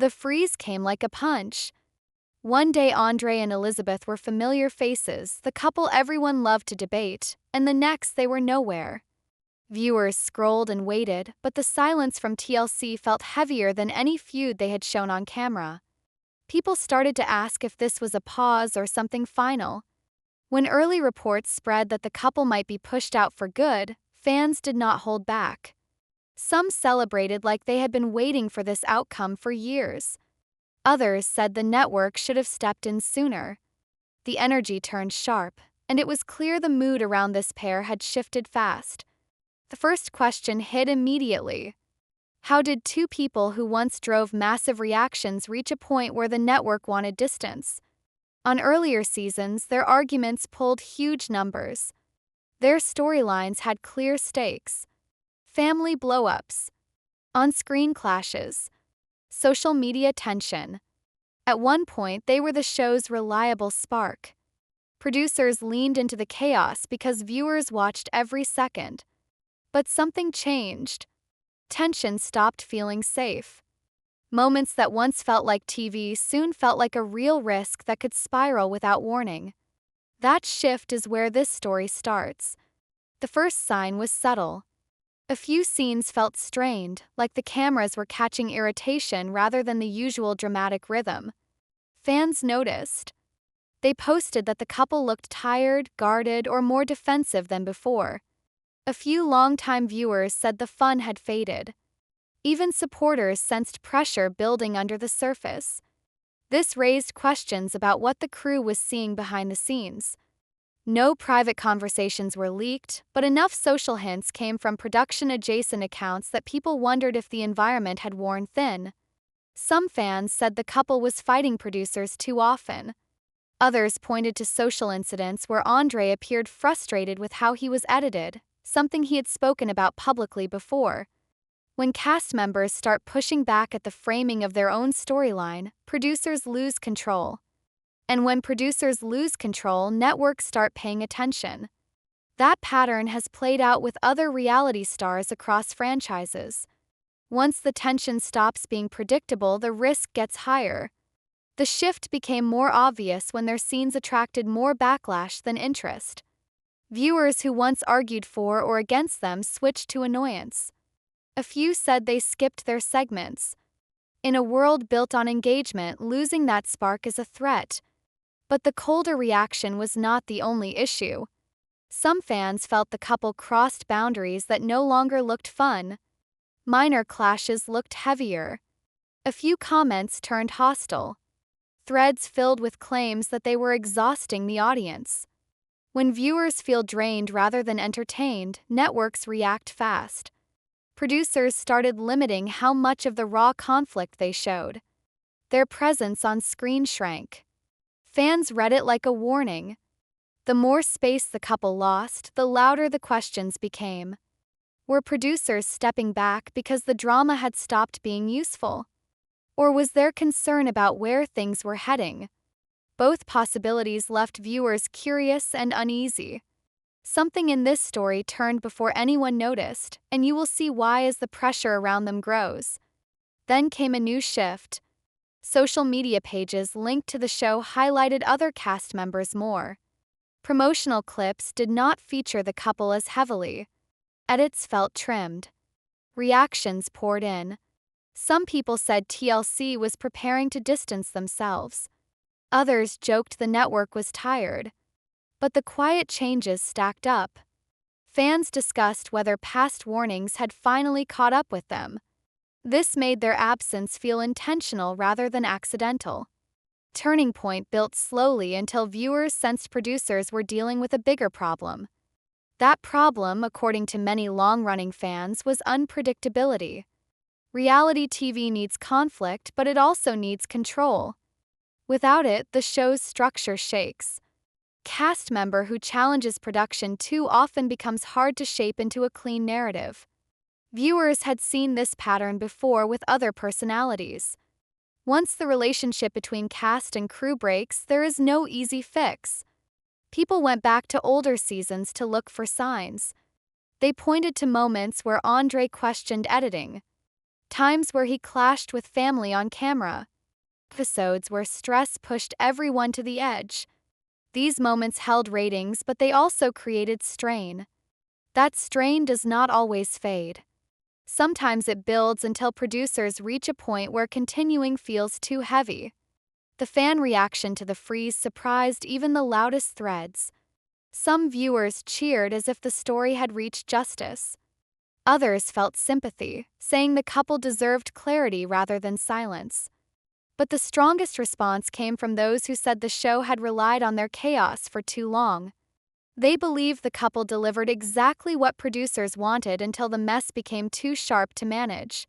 The freeze came like a punch. One day Andrei and Elizabeth were familiar faces, the couple everyone loved to debate, and the next they were nowhere. Viewers scrolled and waited, but the silence from TLC felt heavier than any feud they had shown on camera. People started to ask if this was a pause or something final. When early reports spread that the couple might be pushed out for good, fans did not hold back. Some celebrated like they had been waiting for this outcome for years. Others said the network should have stepped in sooner. The energy turned sharp, and it was clear the mood around this pair had shifted fast. The first question hit immediately. How did two people who once drove massive reactions reach a point where the network wanted distance? On earlier seasons, their arguments pulled huge numbers. Their storylines had clear stakes: family blow-ups, on-screen clashes, social media tension. At one point, they were the show's reliable spark. Producers leaned into the chaos because viewers watched every second. But something changed. Tension stopped feeling safe. Moments that once felt like TV soon felt like a real risk that could spiral without warning. That shift is where this story starts. The first sign was subtle. A few scenes felt strained, like the cameras were catching irritation rather than the usual dramatic rhythm. Fans noticed. They posted that the couple looked tired, guarded, or more defensive than before. A few longtime viewers said the fun had faded. Even supporters sensed pressure building under the surface. This raised questions about what the crew was seeing behind the scenes. No private conversations were leaked, but enough social hints came from production-adjacent accounts that people wondered if the environment had worn thin. Some fans said the couple was fighting producers too often. Others pointed to social incidents where Andrei appeared frustrated with how he was edited, something he had spoken about publicly before. When cast members start pushing back at the framing of their own storyline, producers lose control. And when producers lose control, networks start paying attention. That pattern has played out with other reality stars across franchises. Once the tension stops being predictable, the risk gets higher. The shift became more obvious when their scenes attracted more backlash than interest. Viewers who once argued for or against them switched to annoyance. A few said they skipped their segments. In a world built on engagement, losing that spark is a threat. But the colder reaction was not the only issue. Some fans felt the couple crossed boundaries that no longer looked fun. Minor clashes looked heavier. A few comments turned hostile. Threads filled with claims that they were exhausting the audience. When viewers feel drained rather than entertained, networks react fast. Producers started limiting how much of the raw conflict they showed. Their presence on screen shrank. Fans read it like a warning. The more space the couple lost, the louder the questions became. Were producers stepping back because the drama had stopped being useful? Or was there concern about where things were heading? Both possibilities left viewers curious and uneasy. Something in this story turned before anyone noticed, and you will see why as the pressure around them grows. Then came a new shift. Social media pages linked to the show highlighted other cast members more. Promotional clips did not feature the couple as heavily. Edits felt trimmed. Reactions poured in. Some people said TLC was preparing to distance themselves. Others joked the network was tired. But the quiet changes stacked up. Fans discussed whether past warnings had finally caught up with them. This made their absence feel intentional rather than accidental. Turning Point built slowly until viewers sensed producers were dealing with a bigger problem. That problem, according to many long-running fans, was unpredictability. Reality TV needs conflict, but it also needs control. Without it, the show's structure shakes. Cast member who challenges production too often becomes hard to shape into a clean narrative. Viewers had seen this pattern before with other personalities. Once the relationship between cast and crew breaks, there is no easy fix. People went back to older seasons to look for signs. They pointed to moments where Andrei questioned editing. times where he clashed with family on camera, episodes where stress pushed everyone to the edge. These moments held ratings, but they also created strain. That strain does not always fade. Sometimes it builds until producers reach a point where continuing feels too heavy. The fan reaction to the freeze surprised even the loudest threads. Some viewers cheered as if the story had reached justice. Others felt sympathy, saying the couple deserved clarity rather than silence. But the strongest response came from those who said the show had relied on their chaos for too long. They believed the couple delivered exactly what producers wanted until the mess became too sharp to manage.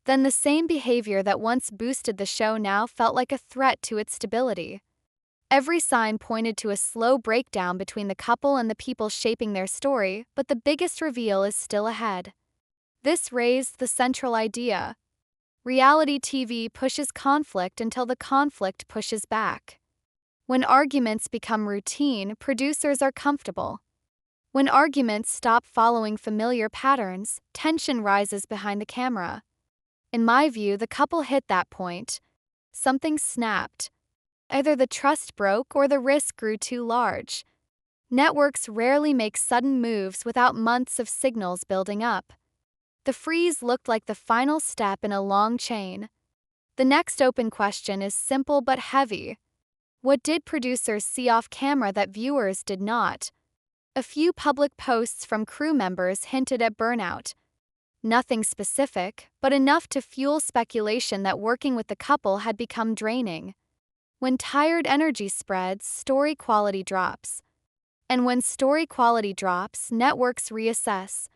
Then the same behavior that once boosted the show now felt like a threat to its stability. Every sign pointed to a slow breakdown between the couple and the people shaping their story, but the biggest reveal is still ahead. This raised the central idea. Reality TV pushes conflict until the conflict pushes back. When arguments become routine, producers are comfortable. When arguments stop following familiar patterns, tension rises behind the camera. In my view, the couple hit that point. Something snapped. Either the trust broke or the risk grew too large. Networks rarely make sudden moves without months of signals building up. The freeze looked like the final step in a long chain. The next open question is simple but heavy. What did producers see off camera that viewers did not? A few public posts from crew members hinted at burnout. Nothing specific, but enough to fuel speculation that working with the couple had become draining. When tired energy spreads, story quality drops. And when story quality drops, networks reassess.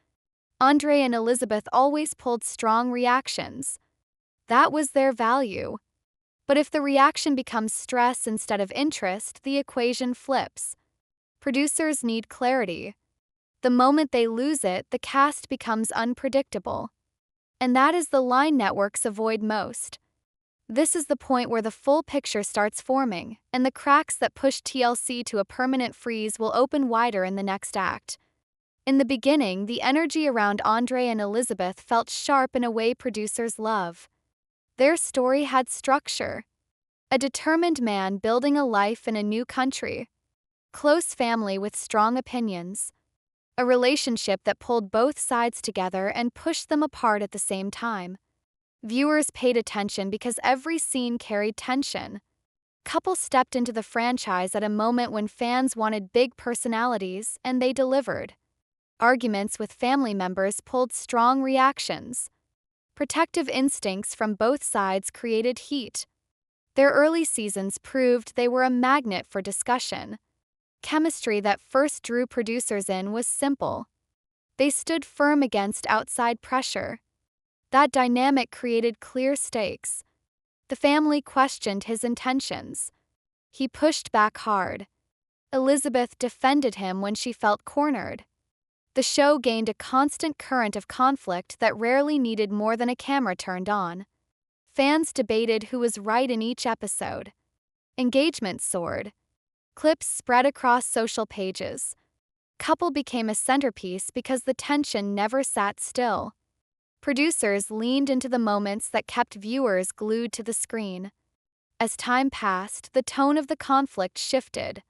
Andrei and Elizabeth always pulled strong reactions. That was their value. But if the reaction becomes stress instead of interest, the equation flips. Producers need clarity. The moment they lose it, the cast becomes unpredictable. And that is the line networks avoid most. This is the point where the full picture starts forming, and the cracks that push TLC to a permanent freeze will open wider in the next act. In the beginning, the energy around Andrei and Elizabeth felt sharp in a way producers love. Their story had structure. A determined man building a life in a new country. Close family with strong opinions. A relationship that pulled both sides together and pushed them apart at the same time. Viewers paid attention because every scene carried tension. Couple stepped into the franchise at a moment when fans wanted big personalities, and they delivered. Arguments with family members pulled strong reactions. Protective instincts from both sides created heat. Their early seasons proved they were a magnet for discussion. Chemistry that first drew producers in was simple. They stood firm against outside pressure. That dynamic created clear stakes. The family questioned his intentions. He pushed back hard. Elizabeth defended him when she felt cornered. The show gained a constant current of conflict that rarely needed more than a camera turned on. Fans debated who was right in each episode. Engagement soared. Clips spread across social pages. Couple became a centerpiece because the tension never sat still. Producers leaned into the moments that kept viewers glued to the screen. As time passed, the tone of the conflict shifted.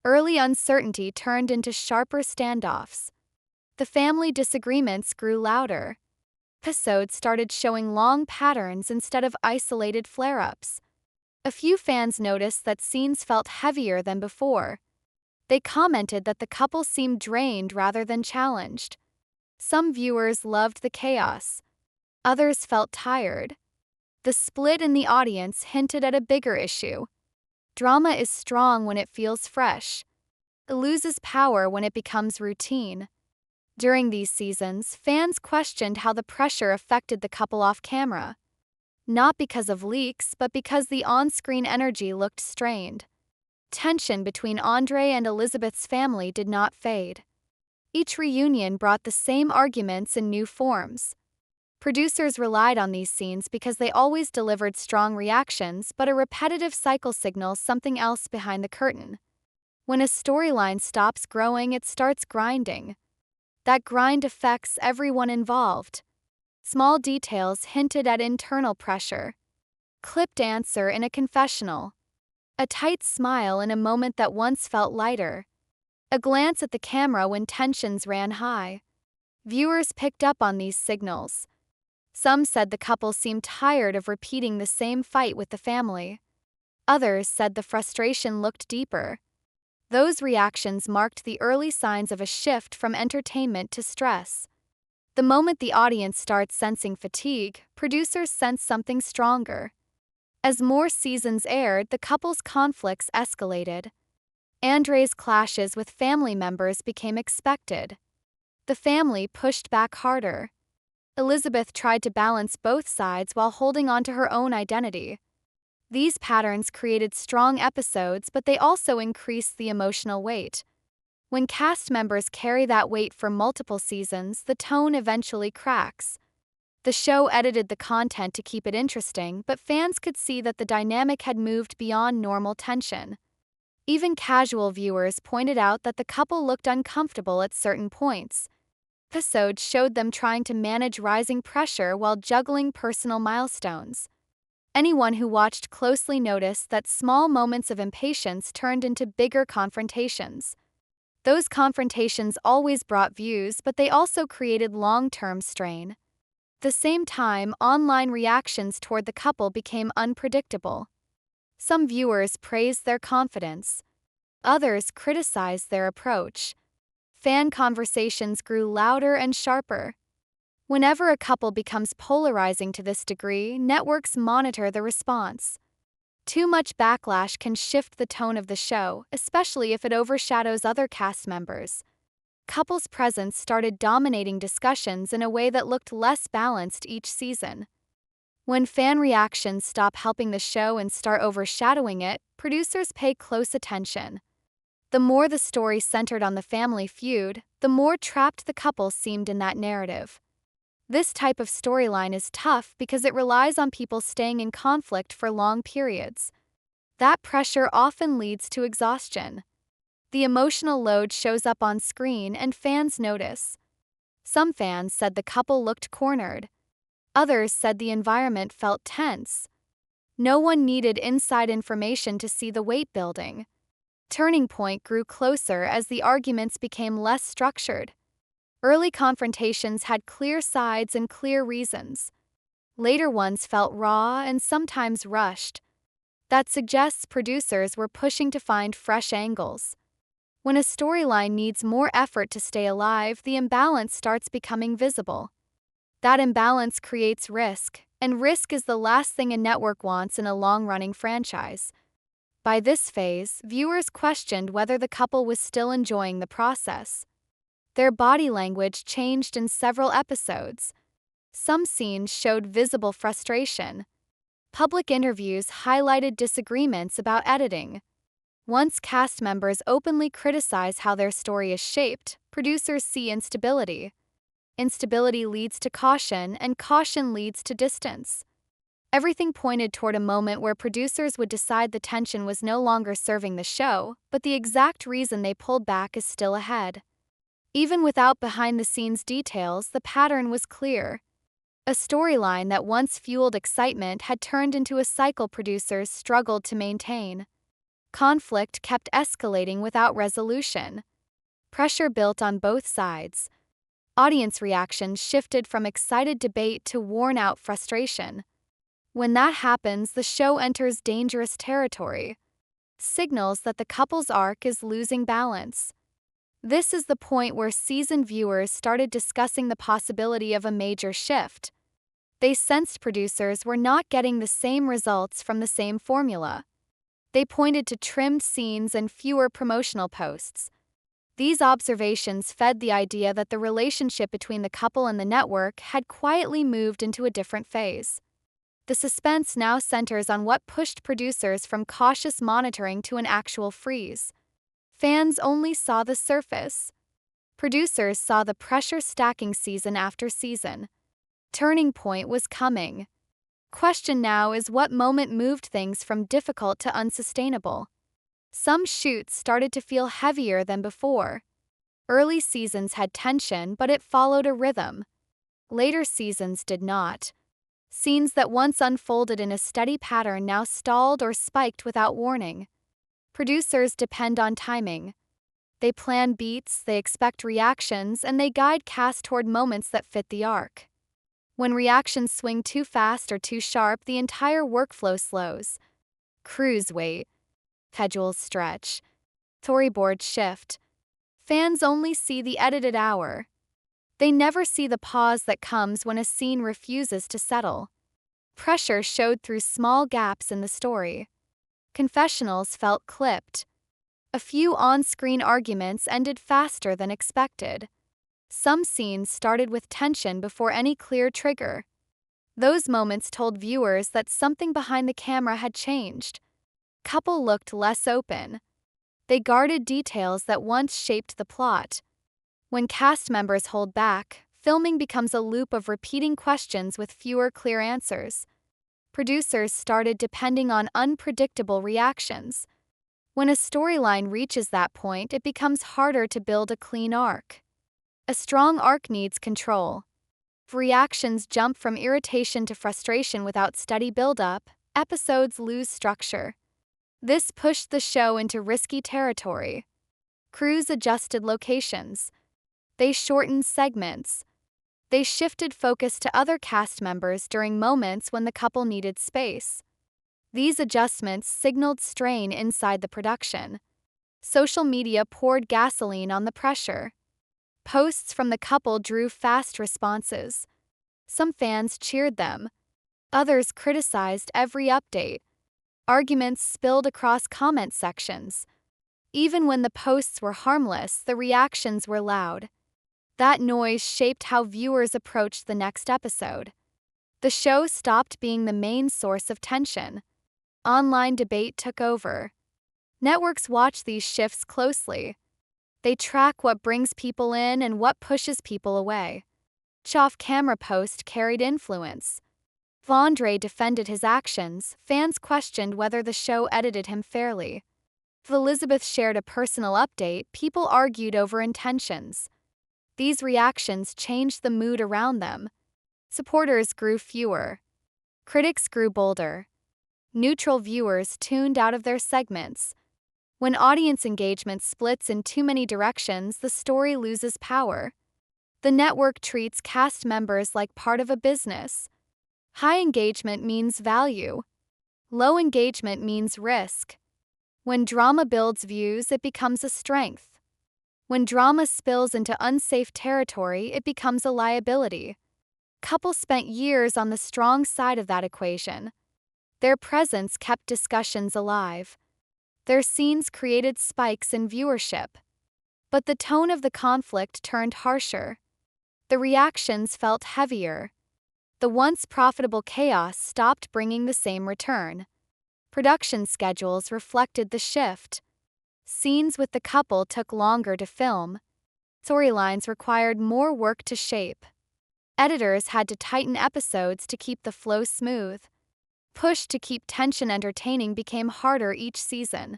Early uncertainty turned into sharper standoffs. The family disagreements grew louder. Episodes started showing long patterns instead of isolated flare-ups. A few fans noticed that scenes felt heavier than before. They commented that the couple seemed drained rather than challenged. Some viewers loved the chaos. Others felt tired. The split in the audience hinted at a bigger issue. Drama is strong when it feels fresh. It loses power when it becomes routine. During these seasons, fans questioned how the pressure affected the couple off camera. Not because of leaks, but because the on-screen energy looked strained. Tension between Andrei and Elizabeth's family did not fade. Each reunion brought the same arguments in new forms. Producers relied on these scenes because they always delivered strong reactions, but a repetitive cycle signals something else behind the curtain. When a storyline stops growing, it starts grinding. That grind affects everyone involved. Small details hinted at internal pressure. Clipped answer in a confessional. A tight smile in a moment that once felt lighter. A glance at the camera when tensions ran high. Viewers picked up on these signals. Some said the couple seemed tired of repeating the same fight with the family. Others said the frustration looked deeper. Those reactions marked the early signs of a shift from entertainment to stress. The moment the audience starts sensing fatigue, producers sense something stronger. As more seasons aired, the couple's conflicts escalated. Andrei's clashes with family members became expected. The family pushed back harder. Elizabeth tried to balance both sides while holding on to her own identity. These patterns created strong episodes, but they also increased the emotional weight. When cast members carry that weight for multiple seasons, the tone eventually cracks. The show edited the content to keep it interesting, but fans could see that the dynamic had moved beyond normal tension. Even casual viewers pointed out that the couple looked uncomfortable at certain points. Episodes showed them trying to manage rising pressure while juggling personal milestones. Anyone who watched closely noticed that small moments of impatience turned into bigger confrontations. Those confrontations always brought views, but they also created long-term strain. At the same time, online reactions toward the couple became unpredictable. Some viewers praised their confidence. Others criticized their approach. Fan conversations grew louder and sharper. Whenever a couple becomes polarizing to this degree, networks monitor the response. Too much backlash can shift the tone of the show, especially if it overshadows other cast members. Couples' presence started dominating discussions in a way that looked less balanced each season. When fan reactions stop helping the show and start overshadowing it, producers pay close attention. The more the story centered on the family feud, the more trapped the couple seemed in that narrative. This type of storyline is tough because it relies on people staying in conflict for long periods. That pressure often leads to exhaustion. The emotional load shows up on screen and fans notice. Some fans said the couple looked cornered. Others said the environment felt tense. No one needed inside information to see the weight building. Turning point grew closer as the arguments became less structured. Early confrontations had clear sides and clear reasons. Later ones felt raw and sometimes rushed. That suggests producers were pushing to find fresh angles. When a storyline needs more effort to stay alive, the imbalance starts becoming visible. That imbalance creates risk, and risk is the last thing a network wants in a long-running franchise. By this phase, viewers questioned whether the couple was still enjoying the process. Their body language changed in several episodes. Some scenes showed visible frustration. Public interviews highlighted disagreements about editing. Once cast members openly criticize how their story is shaped, producers see instability. Instability leads to caution, and caution leads to distance. Everything pointed toward a moment where producers would decide the tension was no longer serving the show, but the exact reason they pulled back is still ahead. Even without behind-the-scenes details, the pattern was clear. A storyline that once fueled excitement had turned into a cycle producers struggled to maintain. Conflict kept escalating without resolution. Pressure built on both sides. Audience reactions shifted from excited debate to worn-out frustration. When that happens, the show enters dangerous territory. Signals that the couple's arc is losing balance. This is the point where seasoned viewers started discussing the possibility of a major shift. They sensed producers were not getting the same results from the same formula. They pointed to trimmed scenes and fewer promotional posts. These observations fed the idea that the relationship between the couple and the network had quietly moved into a different phase. The suspense now centers on what pushed producers from cautious monitoring to an actual freeze. Fans only saw the surface. Producers saw the pressure stacking season after season. Turning point was coming. Question now is what moment moved things from difficult to unsustainable. Some shoots started to feel heavier than before. Early seasons had tension, but it followed a rhythm. Later seasons did not. Scenes that once unfolded in a steady pattern now stalled or spiked without warning. Producers depend on timing. They plan beats, they expect reactions, and they guide cast toward moments that fit the arc. When reactions swing too fast or too sharp, the entire workflow slows. Crews wait. Schedules stretch. Storyboards shift. Fans only see the edited hour. They never see the pause that comes when a scene refuses to settle. Pressure showed through small gaps in the story. Confessionals felt clipped. A few on-screen arguments ended faster than expected. Some scenes started with tension before any clear trigger. Those moments told viewers that something behind the camera had changed. Couple looked less open. They guarded details that once shaped the plot. When cast members hold back, filming becomes a loop of repeating questions with fewer clear answers. Producers started depending on unpredictable reactions. When a storyline reaches that point, it becomes harder to build a clean arc. A strong arc needs control. If reactions jump from irritation to frustration without steady build-up, episodes lose structure. This pushed the show into risky territory. Crews adjusted locations. They shortened segments. They shifted focus to other cast members during moments when the couple needed space. These adjustments signaled strain inside the production. Social media poured gasoline on the pressure. Posts from the couple drew fast responses. Some fans cheered them. Others criticized every update. Arguments spilled across comment sections. Even when the posts were harmless, the reactions were loud. That noise shaped how viewers approached the next episode. The show stopped being the main source of tension. Online debate took over. Networks watch these shifts closely. They track what brings people in and what pushes people away. Each off-camera post carried influence. If Andrei defended his actions, fans questioned whether the show edited him fairly. If Elizabeth shared a personal update, people argued over intentions. These reactions changed the mood around them. Supporters grew fewer. Critics grew bolder. Neutral viewers tuned out of their segments. When audience engagement splits in too many directions, the story loses power. The network treats cast members like part of a business. High engagement means value. Low engagement means risk. When drama builds views, it becomes a strength. When drama spills into unsafe territory, it becomes a liability. Couples spent years on the strong side of that equation. Their presence kept discussions alive. Their scenes created spikes in viewership. But the tone of the conflict turned harsher. The reactions felt heavier. The once profitable chaos stopped bringing the same return. Production schedules reflected the shift. Scenes with the couple took longer to film. Storylines required more work to shape. Editors had to tighten episodes to keep the flow smooth. Push to keep tension entertaining became harder each season.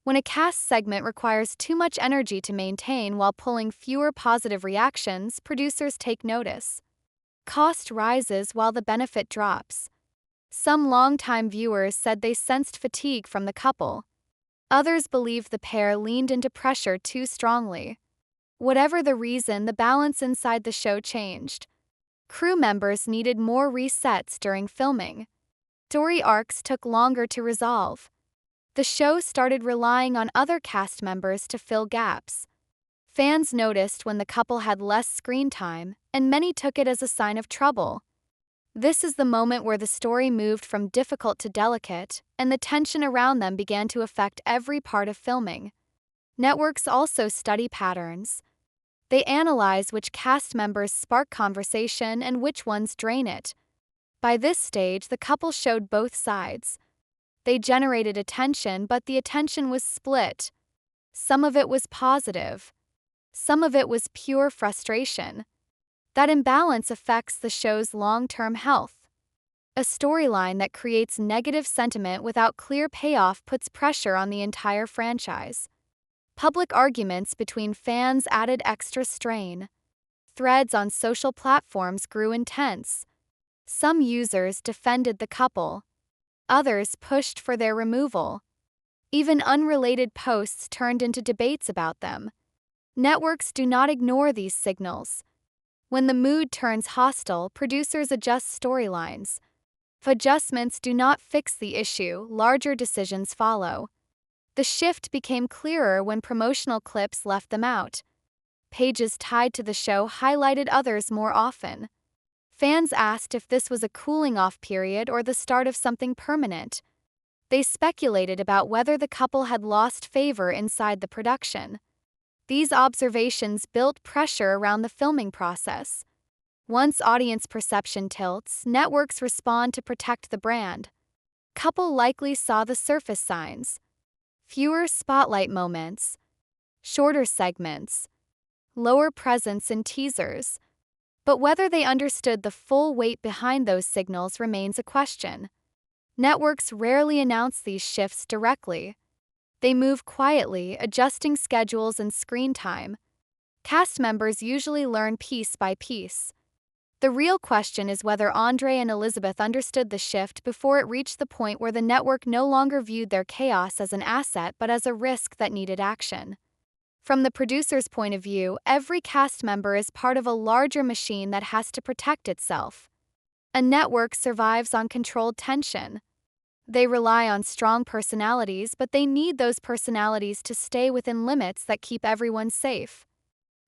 When a cast segment requires too much energy to maintain while pulling fewer positive reactions, producers take notice. Cost rises while the benefit drops. Some longtime viewers said they sensed fatigue from the couple. Others believed the pair leaned into pressure too strongly. Whatever the reason, the balance inside the show changed. Crew members needed more resets during filming. Story arcs took longer to resolve. The show started relying on other cast members to fill gaps. Fans noticed when the couple had less screen time, and many took it as a sign of trouble. This is the moment where the story moved from difficult to delicate, and the tension around them began to affect every part of filming. Networks also study patterns. They analyze which cast members spark conversation and which ones drain it. By this stage, the couple showed both sides. They generated attention, but the attention was split. Some of it was positive. Some of it was pure frustration. That imbalance affects the show's long-term health. A storyline that creates negative sentiment without clear payoff puts pressure on the entire franchise. Public arguments between fans added extra strain. threads on social platforms grew intense. Some users defended the couple. Others pushed for their removal. Even unrelated posts turned into debates about them. Networks do not ignore these signals. When the mood turns hostile, producers adjust storylines. If adjustments do not fix the issue, larger decisions follow. The shift became clearer when promotional clips left them out. Pages tied to the show highlighted others more often. Fans asked if this was a cooling-off period or the start of something permanent. They speculated about whether the couple had lost favor inside the production. These observations built pressure around the filming process. Once audience perception tilts, networks respond to protect the brand. Couple likely saw the surface signs. Fewer spotlight moments, shorter segments, lower presence in teasers. But whether they understood the full weight behind those signals remains a question. Networks rarely announce these shifts directly. They move quietly, adjusting schedules and screen time. Cast members usually learn piece by piece. The real question is whether Andrei and Elizabeth understood the shift before it reached the point where the network no longer viewed their chaos as an asset but as a risk that needed action. From the producer's point of view, every cast member is part of a larger machine that has to protect itself. A network survives on controlled tension. They rely on strong personalities, but they need those personalities to stay within limits that keep everyone safe.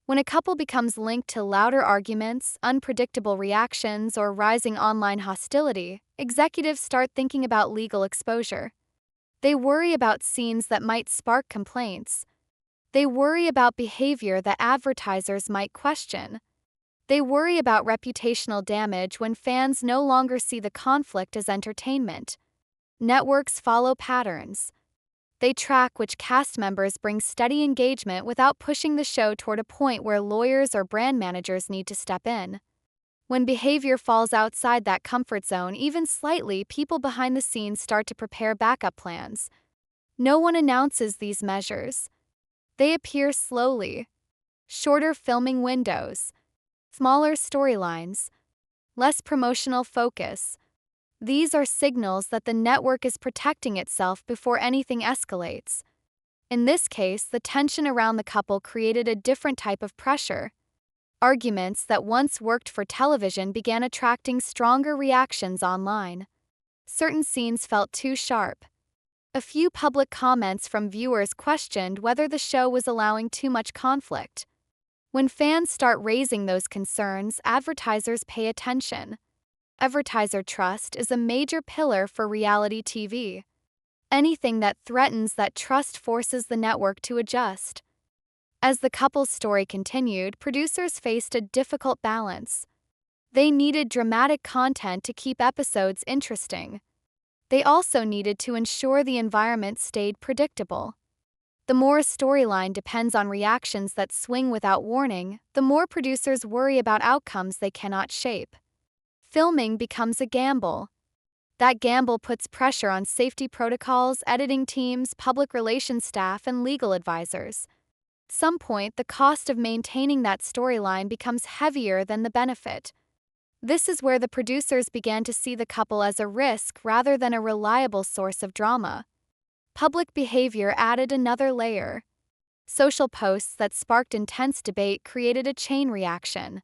When a couple becomes linked to louder arguments, unpredictable reactions, or rising online hostility, executives start thinking about legal exposure. They worry about scenes that might spark complaints. They worry about behavior that advertisers might question. They worry about reputational damage when fans no longer see the conflict as entertainment. Networks follow patterns. They track which cast members bring steady engagement without pushing the show toward a point where lawyers or brand managers need to step in. When behavior falls outside that comfort zone, even slightly, people behind the scenes start to prepare backup plans. No one announces these measures. They appear slowly. Shorter filming windows, smaller storylines, less promotional focus. These are signals that the network is protecting itself before anything escalates. In this case, the tension around the couple created a different type of pressure. Arguments that once worked for television began attracting stronger reactions online. Certain scenes felt too sharp. A few public comments from viewers questioned whether the show was allowing too much conflict. When fans start raising those concerns, advertisers pay attention. Advertiser trust is a major pillar for reality TV. Anything that threatens that trust forces the network to adjust. As the couple's story continued, producers faced a difficult balance. They needed dramatic content to keep episodes interesting. They also needed to ensure the environment stayed predictable. The more a storyline depends on reactions that swing without warning, the more producers worry about outcomes they cannot shape. Filming becomes a gamble. That gamble puts pressure on safety protocols, editing teams, public relations staff, and legal advisors. At some point, the cost of maintaining that storyline becomes heavier than the benefit. This is where the producers began to see the couple as a risk rather than a reliable source of drama. Public behavior added another layer. Social posts that sparked intense debate created a chain reaction.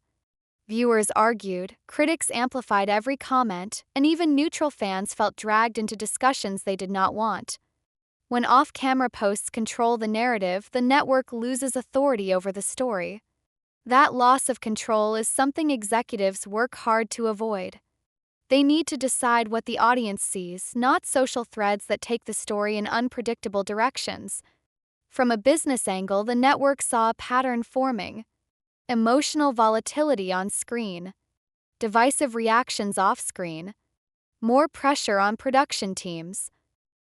Viewers argued, critics amplified every comment, and even neutral fans felt dragged into discussions they did not want. When off-camera posts control the narrative, the network loses authority over the story. That loss of control is something executives work hard to avoid. They need to decide what the audience sees, not social threads that take the story in unpredictable directions. From a business angle, the network saw a pattern forming. Emotional volatility on screen, divisive reactions off-screen, more pressure on production teams,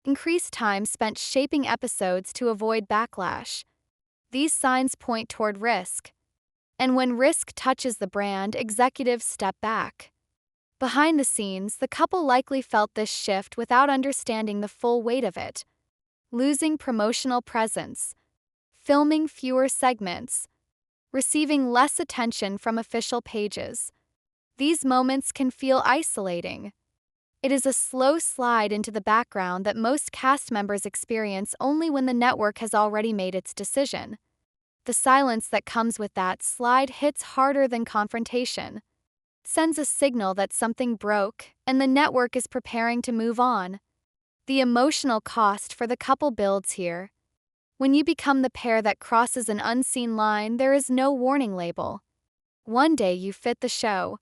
increased time spent shaping episodes to avoid backlash. These signs point toward risk. And when risk touches the brand, executives step back. Behind the scenes, the couple likely felt this shift without understanding the full weight of it. Losing promotional presence, filming fewer segments, receiving less attention from official pages. These moments can feel isolating. It is a slow slide into the background that most cast members experience only when the network has already made its decision. The silence that comes with that slide hits harder than confrontation. It sends a signal that something broke, and the network is preparing to move on. The emotional cost for the couple builds here. When you become the pair that crosses an unseen line, there is no warning label. One day you fit the show.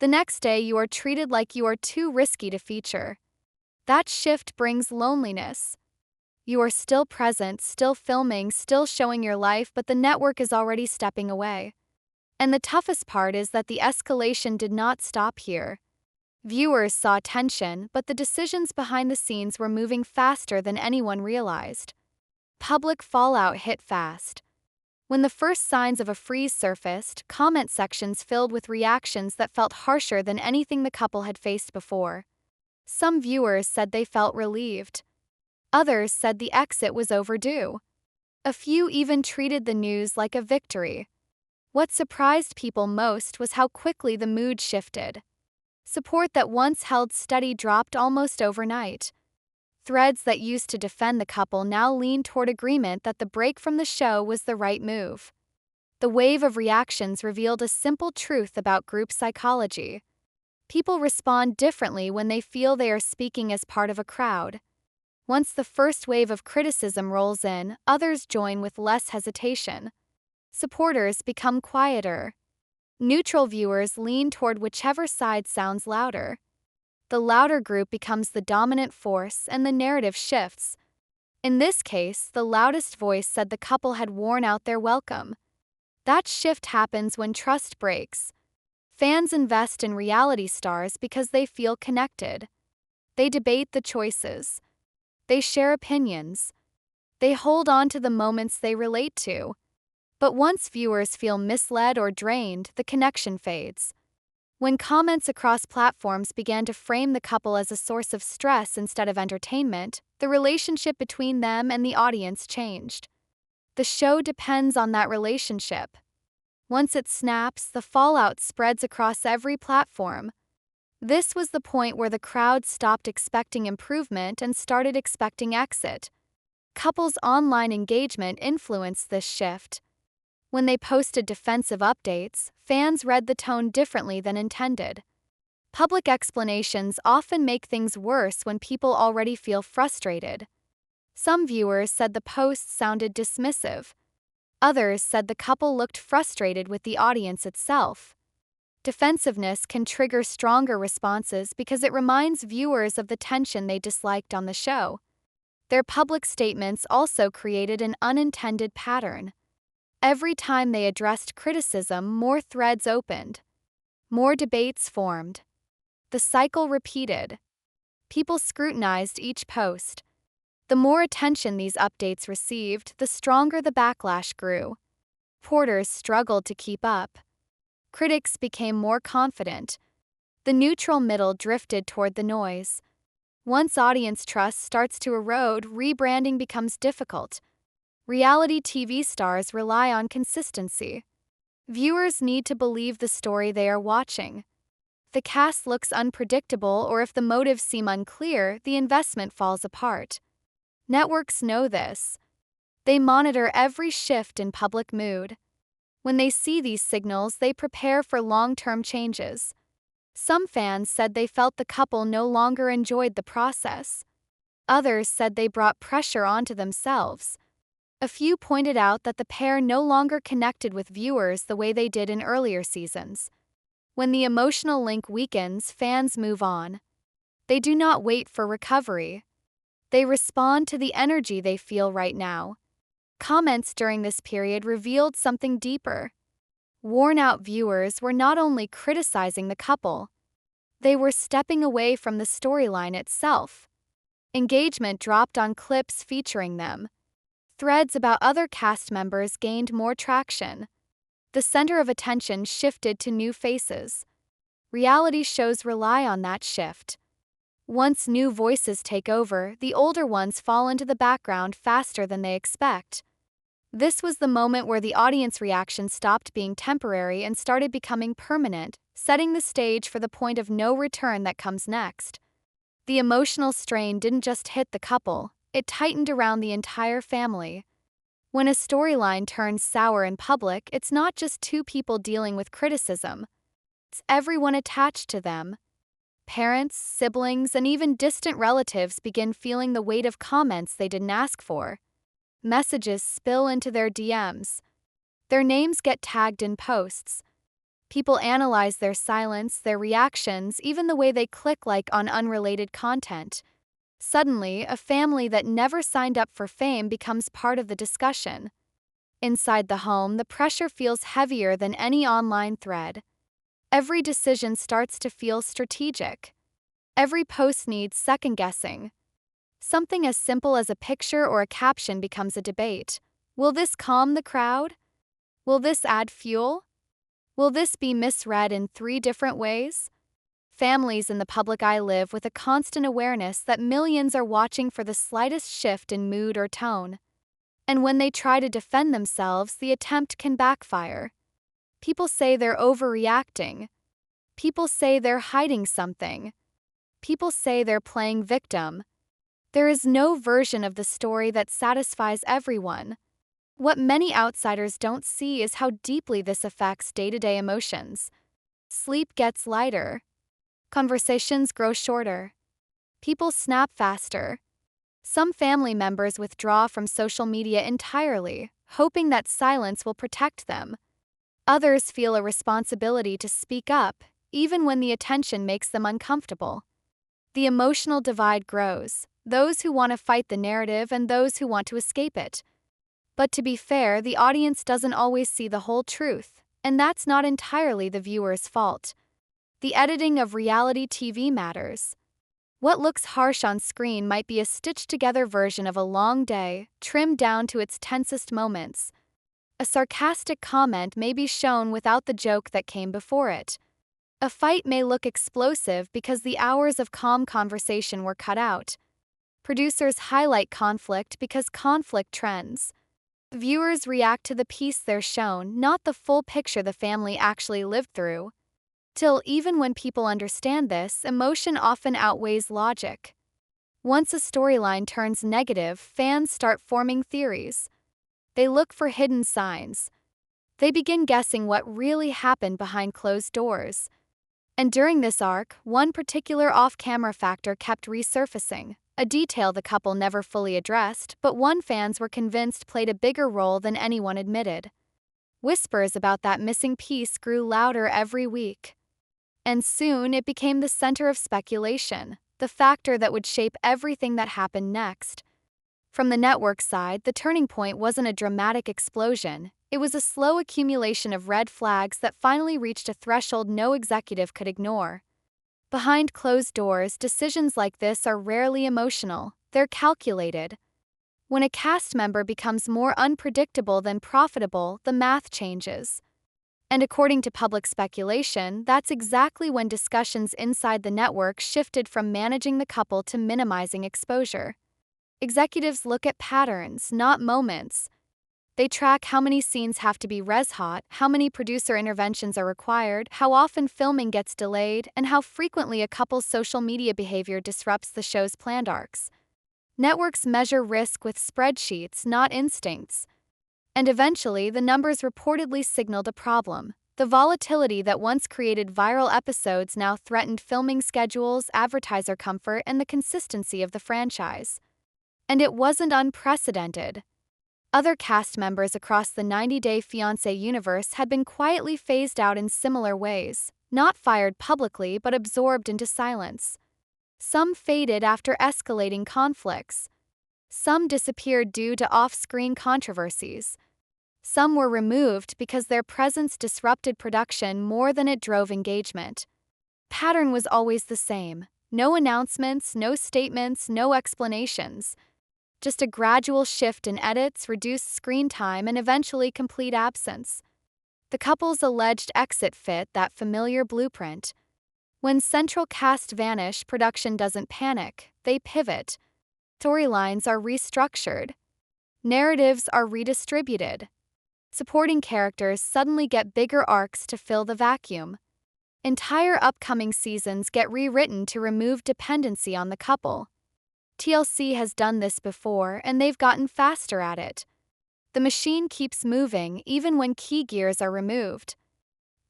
The next day you are treated like you are too risky to feature. That shift brings loneliness. You are still present, still filming, still showing your life, but the network is already stepping away. And the toughest part is that the escalation did not stop here. Viewers saw tension, but the decisions behind the scenes were moving faster than anyone realized. Public fallout hit fast. When the first signs of a freeze surfaced, comment sections filled with reactions that felt harsher than anything the couple had faced before. Some viewers said they felt relieved. Others said the exit was overdue. A few even treated the news like a victory. What surprised people most was how quickly the mood shifted. Support that once held steady dropped almost overnight. Threads that used to defend the couple now leaned toward agreement that the break from the show was the right move. The wave of reactions revealed a simple truth about group psychology. People respond differently when they feel they are speaking as part of a crowd. Once the first wave of criticism rolls in, others join with less hesitation. Supporters become quieter. Neutral viewers lean toward whichever side sounds louder. The louder group becomes the dominant force and the narrative shifts. In this case, the loudest voice said the couple had worn out their welcome. That shift happens when trust breaks. Fans invest in reality stars because they feel connected. They debate the choices. They share opinions. They hold on to the moments they relate to. But once viewers feel misled or drained, the connection fades. When comments across platforms began to frame the couple as a source of stress instead of entertainment, the relationship between them and the audience changed. The show depends on that relationship. Once it snaps, the fallout spreads across every platform. This was the point where the crowd stopped expecting improvement and started expecting exit. Couples' online engagement influenced this shift. When they posted defensive updates, fans read the tone differently than intended. Public explanations often make things worse when people already feel frustrated. Some viewers said the posts sounded dismissive. Others said the couple looked frustrated with the audience itself. Defensiveness can trigger stronger responses because it reminds viewers of the tension they disliked on the show. Their public statements also created an unintended pattern. Every time they addressed criticism, more threads opened. More debates formed. The cycle repeated. People scrutinized each post. The more attention these updates received, the stronger the backlash grew. Reporters struggled to keep up. Critics became more confident. The neutral middle drifted toward the noise. Once audience trust starts to erode, rebranding becomes difficult. Reality TV stars rely on consistency. Viewers need to believe the story they are watching. If the cast looks unpredictable or if the motives seem unclear, the investment falls apart. Networks know this. They monitor every shift in public mood. When they see these signals, they prepare for long-term changes. Some fans said they felt the couple no longer enjoyed the process. Others said they brought pressure onto themselves. A few pointed out that the pair no longer connected with viewers the way they did in earlier seasons. When the emotional link weakens, fans move on. They do not wait for recovery. They respond to the energy they feel right now. Comments during this period revealed something deeper. Worn-out viewers were not only criticizing the couple, they were stepping away from the storyline itself. Engagement dropped on clips featuring them. Threads about other cast members gained more traction. The center of attention shifted to new faces. Reality shows rely on that shift. Once new voices take over, the older ones fall into the background faster than they expect. This was the moment where the audience reaction stopped being temporary and started becoming permanent, setting the stage for the point of no return that comes next. The emotional strain didn't just hit the couple, it tightened around the entire family. When a storyline turns sour in public, it's not just two people dealing with criticism. It's everyone attached to them. Parents, siblings, and even distant relatives begin feeling the weight of comments they didn't ask for. Messages spill into their DMs. Their names get tagged in posts. People analyze their silence, their reactions, even the way they click like on unrelated content. Suddenly, a family that never signed up for fame becomes part of the discussion. Inside the home, the pressure feels heavier than any online thread. Every decision starts to feel strategic. Every post needs second-guessing. Something as simple as a picture or a caption becomes a debate. Will this calm the crowd? Will this add fuel? Will this be misread in 3 different ways? Families in the public eye live with a constant awareness that millions are watching for the slightest shift in mood or tone. And when they try to defend themselves, the attempt can backfire. People say they're overreacting. People say they're hiding something. People say they're playing victim. There is no version of the story that satisfies everyone. What many outsiders don't see is how deeply this affects day-to-day emotions. Sleep gets lighter. Conversations grow shorter. People snap faster. Some family members withdraw from social media entirely, hoping that silence will protect them. Others feel a responsibility to speak up, even when the attention makes them uncomfortable. The emotional divide grows, those who want to fight the narrative and those who want to escape it. But to be fair, the audience doesn't always see the whole truth, and that's not entirely the viewer's fault. The editing of reality TV matters. What looks harsh on screen might be a stitched-together version of a long day, trimmed down to its tensest moments. A sarcastic comment may be shown without the joke that came before it. A fight may look explosive because the hours of calm conversation were cut out. Producers highlight conflict because conflict trends. Viewers react to the piece they're shown, not the full picture the family actually lived through. Still, even when people understand this, emotion often outweighs logic. Once a storyline turns negative, fans start forming theories. They look for hidden signs. They begin guessing what really happened behind closed doors. And during this arc, one particular off-camera factor kept resurfacing, a detail the couple never fully addressed, but one fans were convinced played a bigger role than anyone admitted. Whispers about that missing piece grew louder every week. And soon it became the center of speculation, the factor that would shape everything that happened next. From the network side, the turning point wasn't a dramatic explosion. It was a slow accumulation of red flags that finally reached a threshold no executive could ignore. Behind closed doors, decisions like this are rarely emotional, they're calculated. When a cast member becomes more unpredictable than profitable, the math changes. And according to public speculation, that's exactly when discussions inside the network shifted from managing the couple to minimizing exposure. Executives look at patterns, not moments. They track how many scenes have to be res-hot, how many producer interventions are required, how often filming gets delayed, and how frequently a couple's social media behavior disrupts the show's planned arcs. Networks measure risk with spreadsheets, not instincts. And eventually, the numbers reportedly signaled a problem. The volatility that once created viral episodes now threatened filming schedules, advertiser comfort, and the consistency of the franchise. And it wasn't unprecedented. Other cast members across the 90-Day Fiance universe had been quietly phased out in similar ways, not fired publicly but absorbed into silence. Some faded after escalating conflicts. Some disappeared due to off-screen controversies. Some were removed because their presence disrupted production more than it drove engagement. Pattern was always the same. No announcements, no statements, no explanations. Just a gradual shift in edits, reduced screen time, and eventually complete absence. The couple's alleged exit fit that familiar blueprint. When central cast vanish, production doesn't panic, they pivot. Storylines are restructured. Narratives are redistributed. Supporting characters suddenly get bigger arcs to fill the vacuum. Entire upcoming seasons get rewritten to remove dependency on the couple. TLC has done this before, and they've gotten faster at it. The machine keeps moving even when key gears are removed.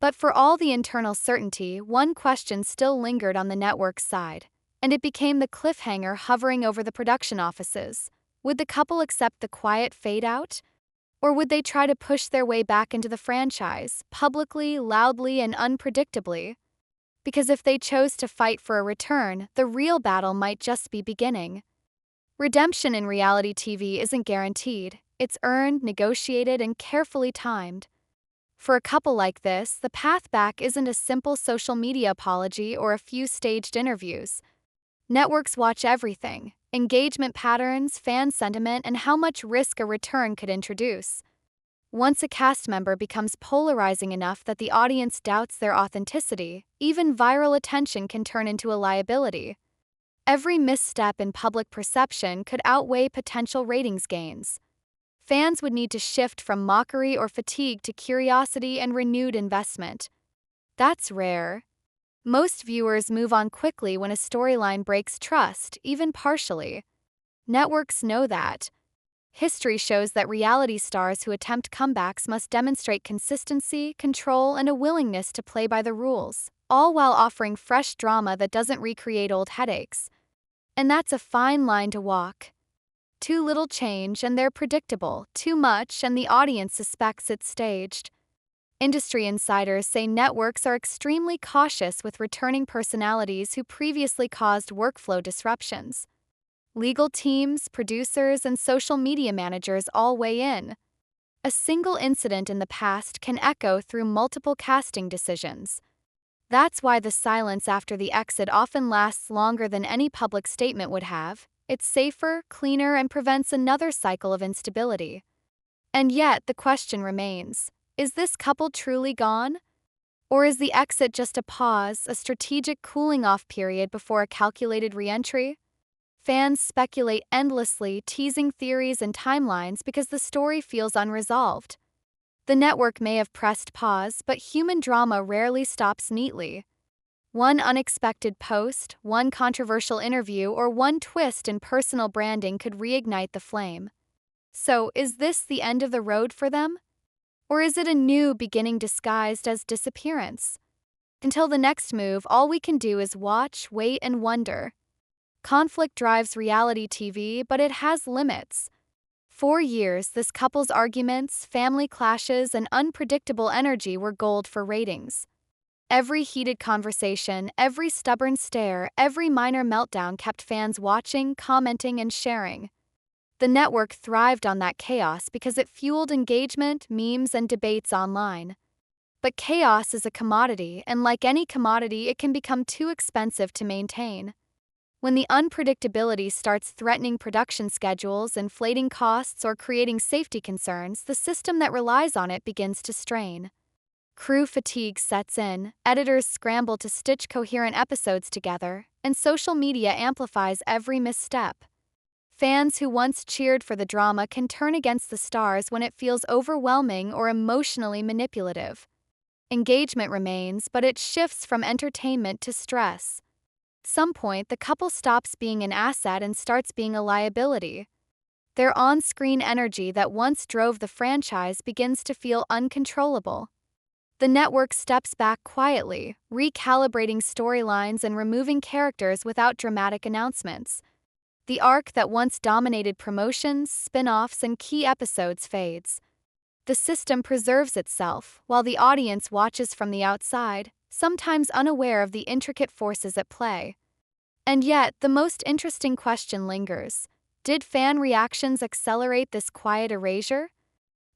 But for all the internal certainty, one question still lingered on the network's side, and it became the cliffhanger hovering over the production offices. Would the couple accept the quiet fade-out? Or would they try to push their way back into the franchise, publicly, loudly, and unpredictably? Because if they chose to fight for a return, the real battle might just be beginning. Redemption in reality TV isn't guaranteed. It's earned, negotiated, and carefully timed. For a couple like this, the path back isn't a simple social media apology or a few staged interviews. Networks watch everything: engagement patterns, fan sentiment, and how much risk a return could introduce. Once a cast member becomes polarizing enough that the audience doubts their authenticity, even viral attention can turn into a liability. Every misstep in public perception could outweigh potential ratings gains. Fans would need to shift from mockery or fatigue to curiosity and renewed investment. That's rare. Most viewers move on quickly when a storyline breaks trust, even partially. Networks know that. History shows that reality stars who attempt comebacks must demonstrate consistency, control, and a willingness to play by the rules, all while offering fresh drama that doesn't recreate old headaches. And that's a fine line to walk. Too little change and they're predictable, too much and the audience suspects it's staged. Industry insiders say networks are extremely cautious with returning personalities who previously caused workflow disruptions. Legal teams, producers, and social media managers all weigh in. A single incident in the past can echo through multiple casting decisions. That's why the silence after the exit often lasts longer than any public statement would have. It's safer, cleaner, and prevents another cycle of instability. And yet, the question remains: is this couple truly gone? Or is the exit just a pause, a strategic cooling-off period before a calculated re-entry? Fans speculate endlessly, teasing theories and timelines because the story feels unresolved. The network may have pressed pause, but human drama rarely stops neatly. One unexpected post, one controversial interview, or one twist in personal branding could reignite the flame. So, is this the end of the road for them? Or is it a new beginning disguised as disappearance? Until the next move, all we can do is watch, wait, and wonder. Conflict drives reality TV, but it has limits. For years, this couple's arguments, family clashes, and unpredictable energy were gold for ratings. Every heated conversation, every stubborn stare, every minor meltdown kept fans watching, commenting, and sharing. The network thrived on that chaos because it fueled engagement, memes, and debates online. But chaos is a commodity, and like any commodity, it can become too expensive to maintain. When the unpredictability starts threatening production schedules, inflating costs, or creating safety concerns, the system that relies on it begins to strain. Crew fatigue sets in, editors scramble to stitch coherent episodes together, and social media amplifies every misstep. Fans who once cheered for the drama can turn against the stars when it feels overwhelming or emotionally manipulative. Engagement remains, but it shifts from entertainment to stress. At some point, the couple stops being an asset and starts being a liability. Their on-screen energy that once drove the franchise begins to feel uncontrollable. The network steps back quietly, recalibrating storylines and removing characters without dramatic announcements. The arc that once dominated promotions, spin-offs, and key episodes fades. The system preserves itself, while the audience watches from the outside, sometimes unaware of the intricate forces at play. And yet, the most interesting question lingers. Did fan reactions accelerate this quiet erasure?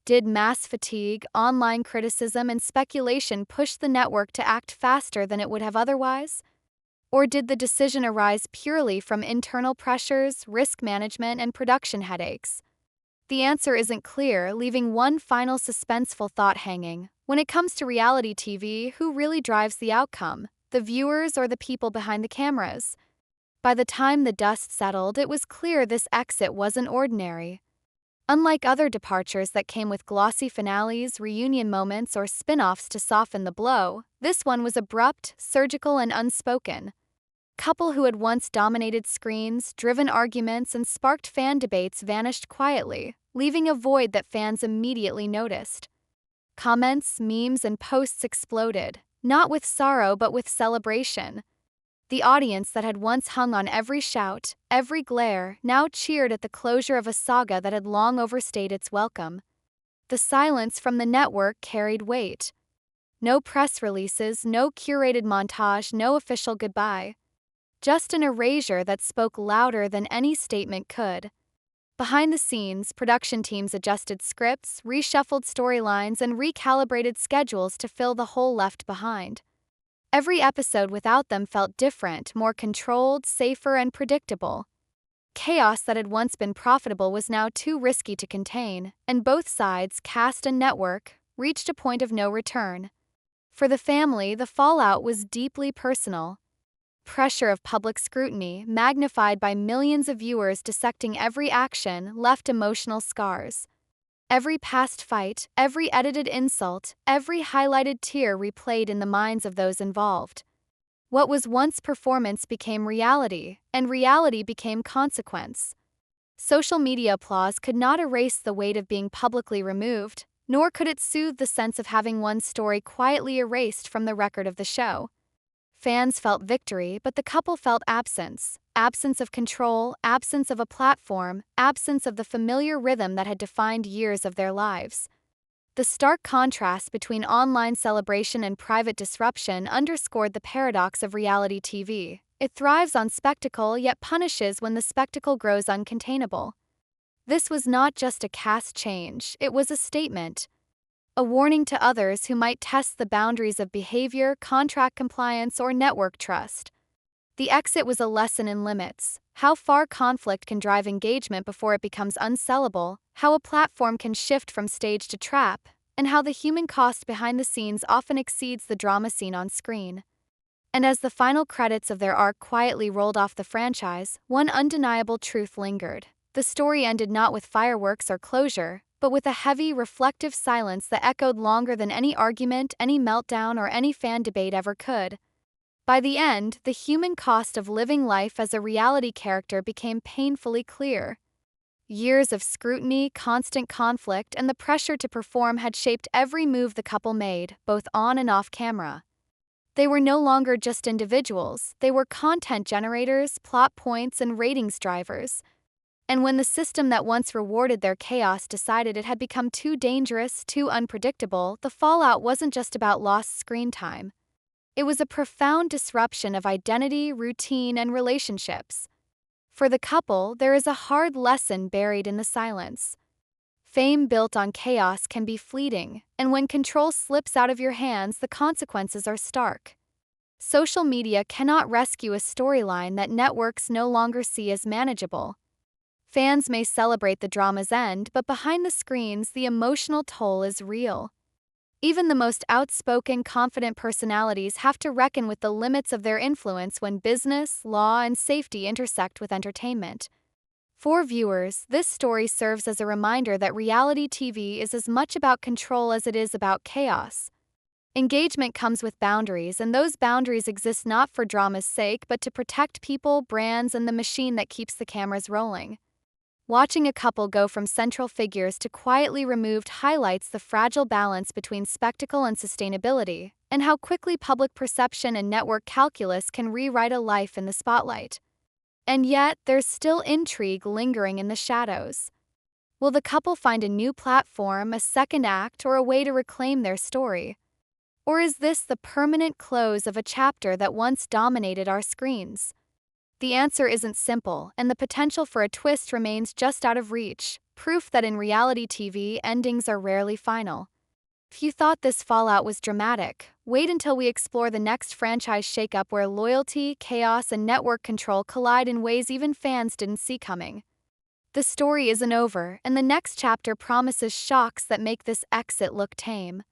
Did mass fatigue, online criticism, and speculation push the network to act faster than it would have otherwise? Or did the decision arise purely from internal pressures, risk management, and production headaches? The answer isn't clear, leaving one final suspenseful thought hanging. When it comes to reality TV, who really drives the outcome? The viewers or the people behind the cameras? By the time the dust settled, it was clear this exit wasn't ordinary. Unlike other departures that came with glossy finales, reunion moments, or spin-offs to soften the blow, this one was abrupt, surgical, and unspoken. Couple who had once dominated screens, driven arguments, and sparked fan debates vanished quietly, leaving a void that fans immediately noticed. Comments, memes, and posts exploded, not with sorrow but with celebration. The audience that had once hung on every shout, every glare, now cheered at the closure of a saga that had long overstayed its welcome. The silence from the network carried weight. No press releases, no curated montage, no official goodbye. Just an erasure that spoke louder than any statement could. Behind the scenes, production teams adjusted scripts, reshuffled storylines, and recalibrated schedules to fill the hole left behind. Every episode without them felt different, more controlled, safer, and predictable. Chaos that had once been profitable was now too risky to contain, and both sides, cast and network, reached a point of no return. For the family, the fallout was deeply personal. Pressure of public scrutiny, magnified by millions of viewers dissecting every action, left emotional scars. Every past fight, every edited insult, every highlighted tear replayed in the minds of those involved. What was once performance became reality, and reality became consequence. Social media applause could not erase the weight of being publicly removed, nor could it soothe the sense of having one's story quietly erased from the record of the show. Fans felt victory, but the couple felt absence. Absence of control, absence of a platform, absence of the familiar rhythm that had defined years of their lives. The stark contrast between online celebration and private disruption underscored the paradox of reality TV. It thrives on spectacle yet punishes when the spectacle grows uncontainable. This was not just a cast change, it was a statement. A warning to others who might test the boundaries of behavior, contract compliance, or network trust. The exit was a lesson in limits, how far conflict can drive engagement before it becomes unsellable, how a platform can shift from stage to trap, and how the human cost behind the scenes often exceeds the drama seen on screen. And as the final credits of their arc quietly rolled off the franchise, one undeniable truth lingered. The story ended not with fireworks or closure, but with a heavy, reflective silence that echoed longer than any argument, any meltdown, or any fan debate ever could. By the end, the human cost of living life as a reality character became painfully clear. Years of scrutiny, constant conflict, and the pressure to perform had shaped every move the couple made, both on and off camera. They were no longer just individuals, they were content generators, plot points, and ratings drivers. And when the system that once rewarded their chaos decided it had become too dangerous, too unpredictable, the fallout wasn't just about lost screen time. It was a profound disruption of identity, routine, and relationships. For the couple, there is a hard lesson buried in the silence. Fame built on chaos can be fleeting, and when control slips out of your hands, the consequences are stark. Social media cannot rescue a storyline that networks no longer see as manageable. Fans may celebrate the drama's end, but behind the screens, the emotional toll is real. Even the most outspoken, confident personalities have to reckon with the limits of their influence when business, law, and safety intersect with entertainment. For viewers, this story serves as a reminder that reality TV is as much about control as it is about chaos. Engagement comes with boundaries, and those boundaries exist not for drama's sake but to protect people, brands, and the machine that keeps the cameras rolling. Watching a couple go from central figures to quietly removed highlights the fragile balance between spectacle and sustainability, and how quickly public perception and network calculus can rewrite a life in the spotlight. And yet, there's still intrigue lingering in the shadows. Will the couple find a new platform, a second act, or a way to reclaim their story? Or is this the permanent close of a chapter that once dominated our screens? The answer isn't simple, and the potential for a twist remains just out of reach, proof that in reality TV, endings are rarely final. If you thought this fallout was dramatic, wait until we explore the next franchise shakeup where loyalty, chaos, and network control collide in ways even fans didn't see coming. The story isn't over, and the next chapter promises shocks that make this exit look tame.